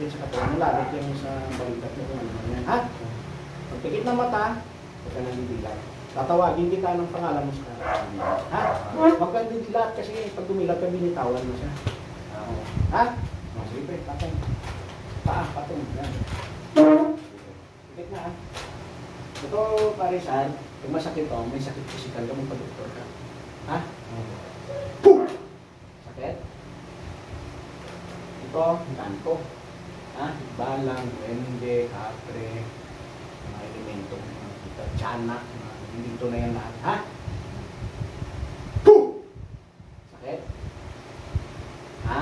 sakit sa katawan mo, lalo yung sa balikat mo kung ano man yan. Ha? Pagpikit ng mata, huwag ka nang didilat. Tatawagin kita ng pangalan mo sa katawan mo. Ha? Huwag kang didilat kasi pag dumilat ka, binitawan mo siya. Ha? Sige, patong. Patong. Yan. Pikit na, ha? Ito, parisan, kung masakit to, may sakit physical ka, magpa-doktor ka. Ha? Sakit? Ito, kanto. Ha? Balang, duwende, kapre, mga elemento, mga tiyanak, dito na yan lahat. Ha? Sakit? Ha?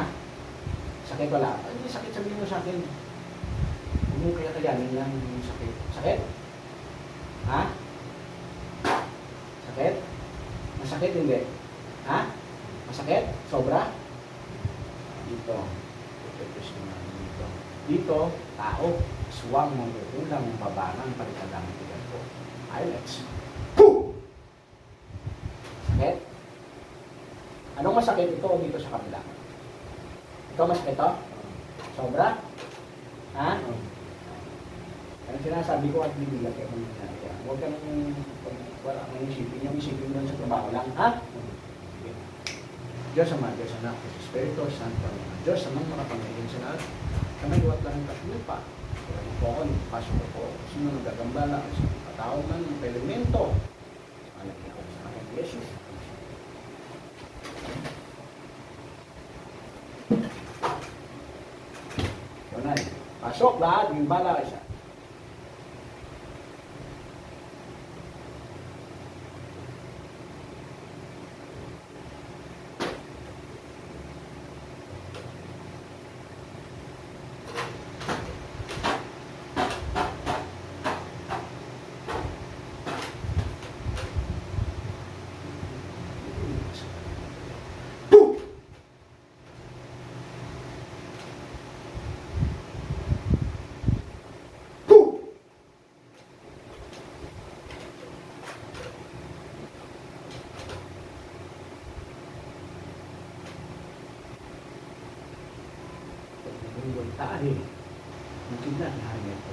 Sakit wala? Hindi sakit, sabihin mo sa akin. Huwag mo kaya kayanin lang yung sakit. Sakit? Ha? Sakit? Masakit hindi? Ha? Masakit? Sobra? Dito. Dito. Dito, tao. Suwang, mangkukulang, mabanang, palitan ng tigan ko. Eyelets. Sakit? Anong masakit ito dito sa kabila? Ito masakit ito? Sobra? Ha? Anong sinasabi ko at binilag kayo ng nangyari? Huwag ka nang wala kang isipin. Yung isipin mo sa trabaho lang. Ha? Diyos Ama, Diyos Anak, Diyos Espiritu, Santo, Diyos Amang makapangyarihan sa lahat. Kamay iwat lang ang katlupa. Kaya po ako, pasok ko po. Sino nagagambala? Sa katawag man, ng elemento. Anak niya ako sa akin, Jesus. Yun ay. Pasok lahat, yung bala ka siya. Taari, mungkin na hanya itu.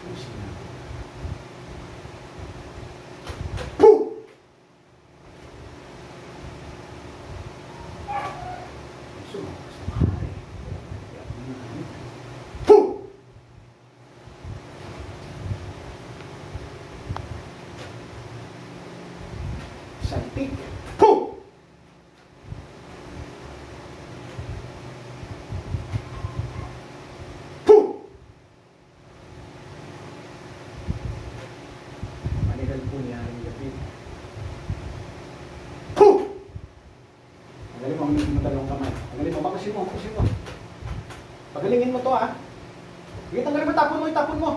Musina. Santik. Pagalingin mo to, ha. Sige, tanggalin mo, tapon mo.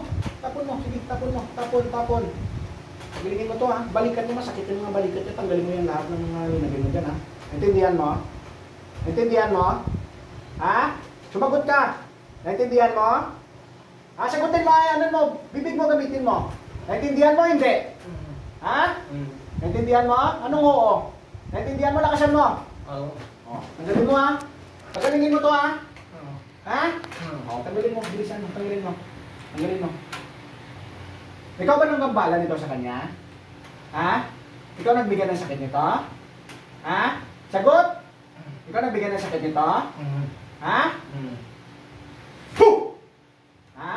Sige, tapon. Pagalingin mo to, ha. Balikan mo, masakit yung mga balikat niya. Tanggalin mo yan lahat ng mga linagay mo dyan, ha. Naintindihan mo? Naintindihan mo? Ha? Sumagot ka. Naintindihan mo? Ha? Sagutin mo, ano mo, bibig mo gamitin mo. Naintindihan mo, hindi? Ha? Naintindihan mo? Anong oo? Naintindihan mo, lakasan mo? Oo. Tanggalin mo, ha. Pagalingin mo to, ha. Ha? Tanggalin mo, bilisan mo, tanggalin mo. Ikaw ba nang gambala nito sa kanya? Ha? Ikaw nagbigay ng sakit nito? Ha? Sagot? Ikaw nagbigay ng sakit nito? Ha? Ha?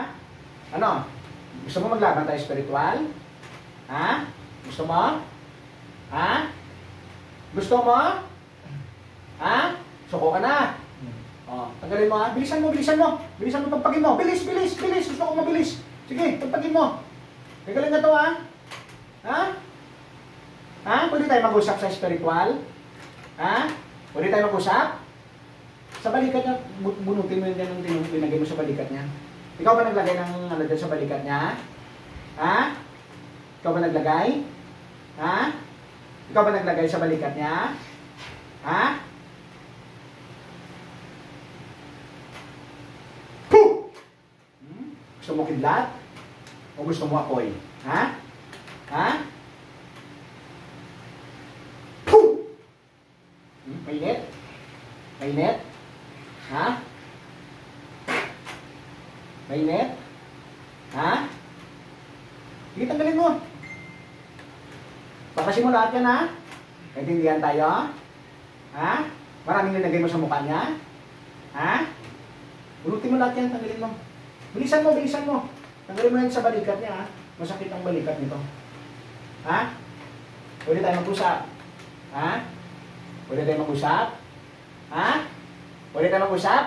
Ano? Gusto mo maglaban tayo spiritual? Ha? Gusto mo? Ha? Gusto mo? Ha? Suko ka na. Tanggalin mo, ha? Bilisan mo. Pagpagin mo. Bilis. Gusto ko mabilis. Sige, pagpagin mo. Tanggalin na to, ha? Ha? Pwede tayo mag-usap sa spiritual? Ha? Pwede tayo mag-usap? Sa balikat niya, bunutin mo yan yung tinagay mo sa balikat niya. Ikaw ba naglagay ng ano dyan sa balikat niya? Ha? Ikaw ba naglagay? Ha? Ikaw ba naglagay sa balikat niya? Ha? Gusto mo kidlat? O gusto mo apoy? Ha? Ha? Mainit? Ha? Mainit? Ha? Sige, tanggalin mo. Bakasin mo lahat yan, ha? Naintindihan tayo? Ha? Maraming nilagay mo sa mukha niya? Ha? Unutin mo lahat yan, tanggalin mo. Bilisan mo, bilisan mo. Tanggalin mo yan sa balikat niya, ha? Masakit ang balikat nito. Ha? Pwede tayo mag-usap? Ha? Pwede tayo mag-usap? Ha? Pwede tayo mag-usap?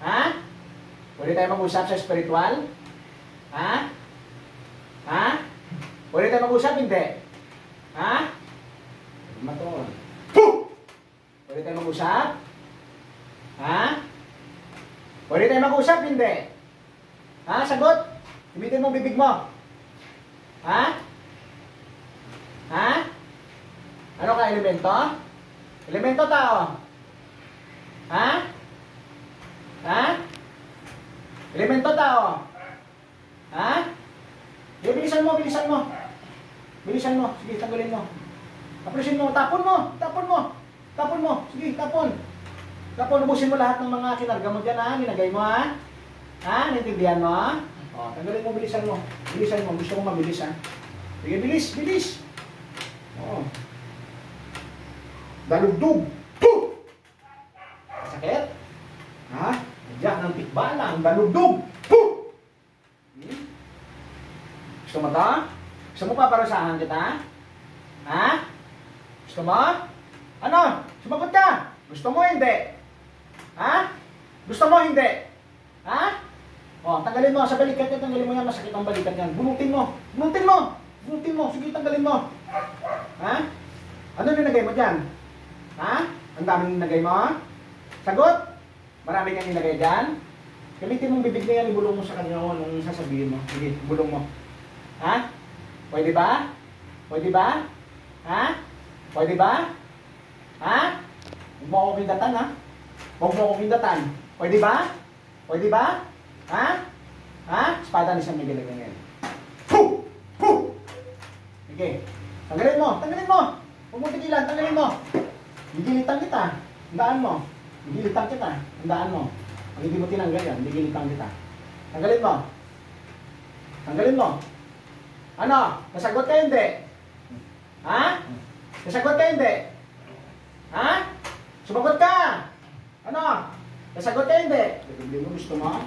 Ha? Pwede tayo mag-usap sa spiritual? Ha? Ha? Pwede tayo mag-usap? Hindi. Ha? Maton. Pwede tayo mag-usap? Ha? Pwede tayo mag-usap? Hindi. Ha? Sagot? Gamitin mo ang bibig mo. Ha? Ha? Ano ka, elemento? Elemento tao? Ha? Ha? Elemento tao? Ha? Sige, bilisan mo, bilisan mo. Bilisan mo. Sige, tanggalin mo. Tapusin mo, tapon mo, tapon mo. Tapon mo, sige, tapon. Tapon, ubusin mo lahat ng mga kinarga mo dyan, ha? Ninagay mo, ha? Ha? Naintindihan mo, ha? O, tanggalin mo, bilisan mo. Bilisan mo, gusto mo mabilis, ha? Sige, bilis, bilis. O. Dalugdug. Puh! Sakit? Ha? Diyan ang tikbalang, dalugdug. Puh! Gusto mo to? Gusto mo paparusahan kita? Ha? Gusto mo? Ano? Sumagot ka? Gusto mo hindi? Ha? Gusto mo hindi? Ha? O, tanggalin mo sa balikat niya, tanggalin mo yan, masakit ang balikat niyan. Bunutin mo. Bunutin mo. Bunutin mo. Sige, tanggalin mo. Ha? Ano nilagay mo dyan? Ha? Ang daming nilagay mo? Sagot? Marami kang nilagay dyan? Gamitin mong bibig na yan, ibulong mo sa kanya nung sasabihin mo. Sige, ibulong mo. Ha? Pwede ba? Pwede ba? Ha? Pwede ba? Ha? Huwag mo akong pindatan, ha? Huwag mo akong pindatan. Pwede ba? Pwede ba? Ha? Ha? Espada ni San Miguel ngayon. Puh! Puh! Sige. Tanggalin mo. Tanggalin mo. Huwag mo tigilan. Tanggalin mo. Gigilitan kita. Handaan mo. Gigilitan kita. Handaan mo. Pag hindi mo tinanggal yan, gigilitan kita. Tanggalin mo. Tanggalin mo. Ano? Nasagot ka hindi? Ha? Nasagot ka hindi? Ha? Sumagot ka! Ano? Nasagot ka hindi? Doble mo, gusto mo?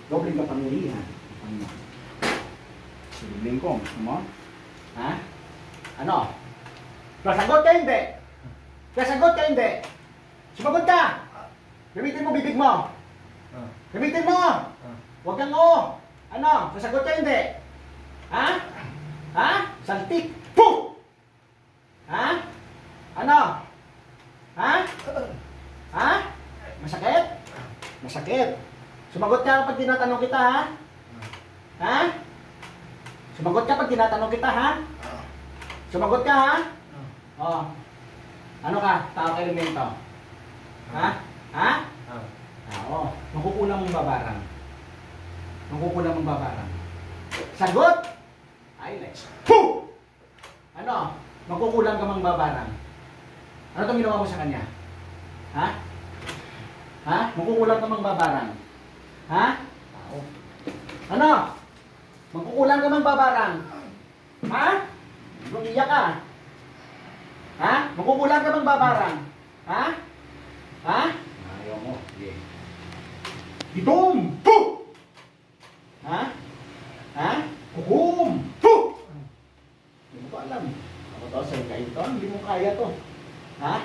Doble ka pangyarihan. Ano? Doble ko, gusto mo? Ha? Ano? Nasagot ka hindi? Nasagot ka hindi? Sumagot ka! Gamitin mo bibig mo! Gamitin mo! Huwag kang oo! Ano? Nasagot ka hindi? Ha? Ha? Saltik! Puh! Ha? Ano? Ha? Ha? Masakit? Masakit. Sumagot ka kapag tinatanong kita, ha? Ha? Sumagot ka pag tinatanong kita, ha? Sumagot ka, ha? Oh. Ano ka? Tao ka elemento? Ha? Ha? Oo. Makukulang mong babarang. Makukulang mong babarang. Sagot! Ay, next. Puh! Ano? Magkukulang ka mang babarang. Ano itong ginawa mo sa kanya? Ha? Ha? Magkukulang ka mang babarang. Ha? Ano? Magkukulang ka mang babarang. Ha? Lumiyak ka. Ha? Magkukulang ka mang babarang. Ha? Ha? Ayaw mo. Sige. Itom! Puh! Ha? Ha? Kukum! Puh! Hindi mo ko alam. Ako to, sa'yo kayo to. Hindi mo kaya to. Ha?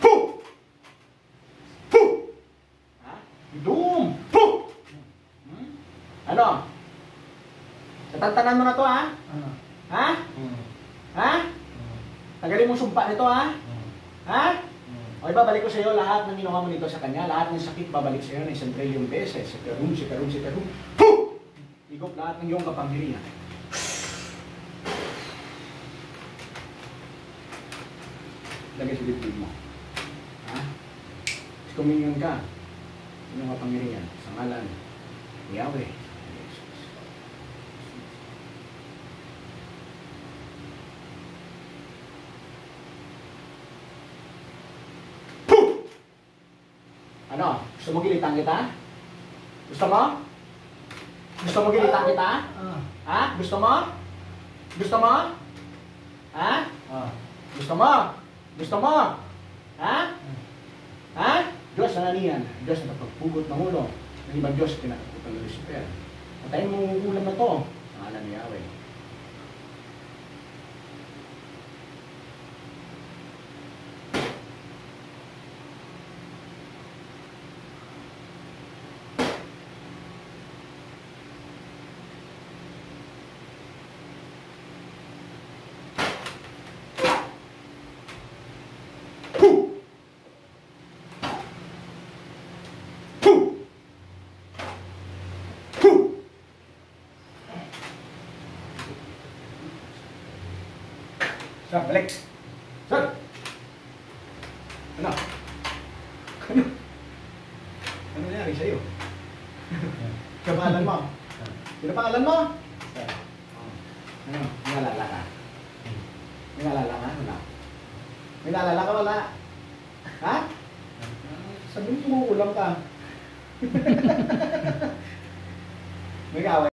Puh! Puh! Ha? Itom! Puh! Ano? Tatantanan mo na to, ha? Ha? Ha? Tagalin mo sumpa nito, ha? Ha? O ibabalik ko sa iyo lahat ng ginawa mo nito sa kanya, lahat ng sakit babalik sa iyo ng 1 trillion beses. Si Perum. Puh! Igop lahat ng iyong kapangyarihan. Lagay sa dibdib mo. Ha? Kuminyon ka. Iyong kapangyarihan sa ngalan ni Yahweh. Ano? Gusto mo gilitan kita? Gusto mo? Gusto mo gilitan kita? Ah. Ha? Gusto mo? Gusto mo? Ha? Ah. Gusto mo? Gusto mo? Ha? Ha? Diyos na naniyan. Diyos na pagpugot ng ulo. Ang ibang Diyos kinakakutan ng Lucifer. Patayin mo ang ulam na to. Ang alam ni Yahweh. Sir, balik. Sir! Ano? Ano? Ano nangyari sa'yo? Kapalan mo? Sino pangalan mo? Sir. Ano? May nalala ka? May nalala ka? Wala. May nalala ka? Wala. Ha? Sabi mo kumukulam ka. May kaaway.